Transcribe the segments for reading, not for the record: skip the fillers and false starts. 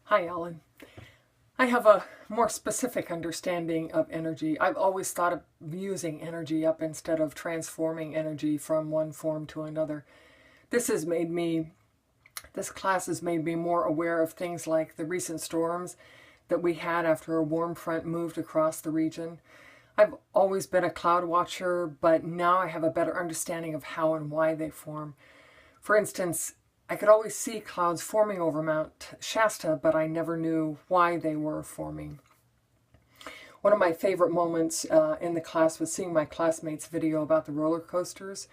Hi, Ellen. I have a more specific understanding of energy. I've always thought of using energy up instead of transforming energy from one form to another. This has made me, this class has made me more aware of things like the recent storms that we had after a warm front moved across the region. I've always been a cloud watcher, but now I have a better understanding of how and why they form. For instance, I could always see clouds forming over Mount Shasta, but I never knew why they were forming. One of my favorite moments in the class was seeing my classmates' video about the roller coasters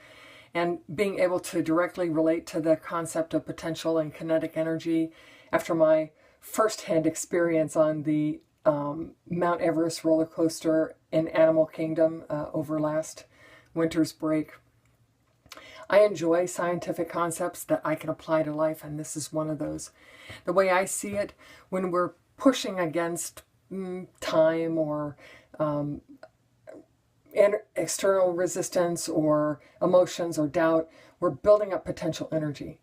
and being able to directly relate to the concept of potential and kinetic energy after my first-hand experience on the Mount Everest roller coaster in Animal Kingdom over last winter's break. I enjoy scientific concepts that I can apply to life, and this is one of those. The way I see it, when we're pushing against time or external resistance or emotions or doubt, we're building up potential energy.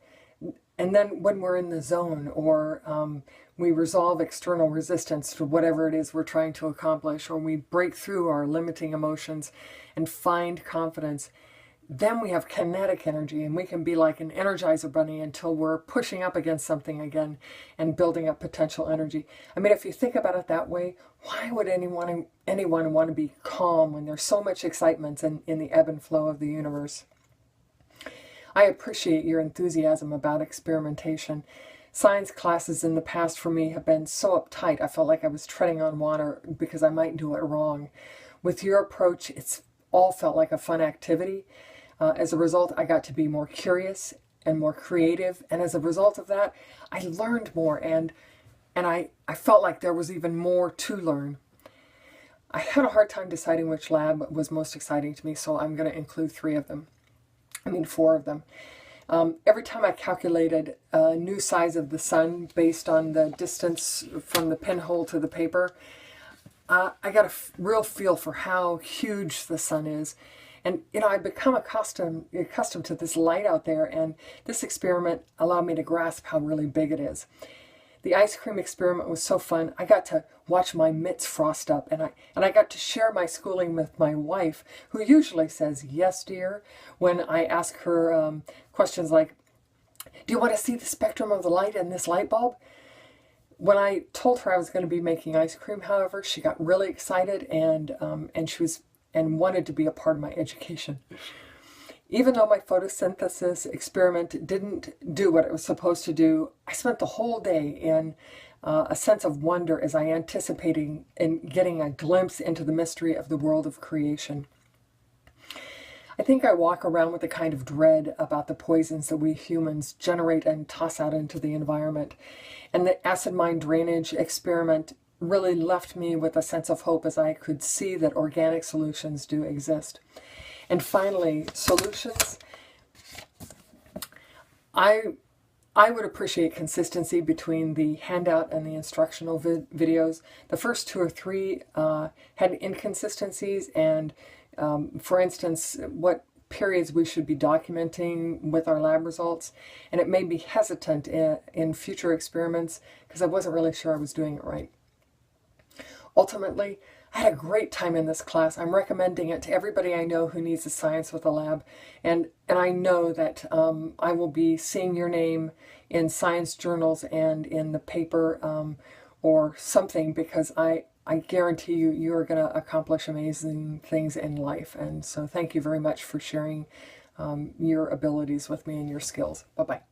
And then when we're in the zone or we resolve external resistance to whatever it is we're trying to accomplish, or we break through our limiting emotions and find confidence, then we have kinetic energy, and we can be like an Energizer bunny until we're pushing up against something again and building up potential energy. I mean, if you think about it that way, why would anyone want to be calm when there's so much excitement in the ebb and flow of the universe? I appreciate your enthusiasm about experimentation. Science classes in the past for me have been so uptight, I felt like I was treading on water because I might do it wrong. With your approach, it's all felt like a fun activity. As a result, I got to be more curious and more creative, and as a result of that, I learned more, and I felt like there was even more to learn. I had a hard time deciding which lab was most exciting to me, so I'm going to include four of them. Every time I calculated a new size of the sun based on the distance from the pinhole to the paper, I got a real feel for how huge the sun is. And, I've become accustomed to this light out there, and this experiment allowed me to grasp how really big it is. The ice cream experiment was so fun. I got to watch my mitts frost up, and I got to share my schooling with my wife, who usually says, "Yes, dear," when I ask her questions like, "Do you want to see the spectrum of the light in this light bulb?" When I told her I was going to be making ice cream, however, she got really excited and wanted to be a part of my education. Even though my photosynthesis experiment didn't do what it was supposed to do, I spent the whole day in a sense of wonder as I anticipating and getting a glimpse into the mystery of the world of creation. I think I walk around with a kind of dread about the poisons that we humans generate and toss out into the environment. And the acid mine drainage experiment really left me with a sense of hope as I could see that organic solutions do exist. And finally, solutions. I would appreciate consistency between the handout and the instructional videos. The first two or three had inconsistencies, and for instance, what periods we should be documenting with our lab results, and it made me hesitant in future experiments because I wasn't really sure I was doing it right. Ultimately, I had a great time in this class. I'm recommending it to everybody I know who needs a science with a lab, and I know that I will be seeing your name in science journals and in the paper or something, because I guarantee you are going to accomplish amazing things in life. And so thank you very much for sharing your abilities with me and your skills. Bye-bye.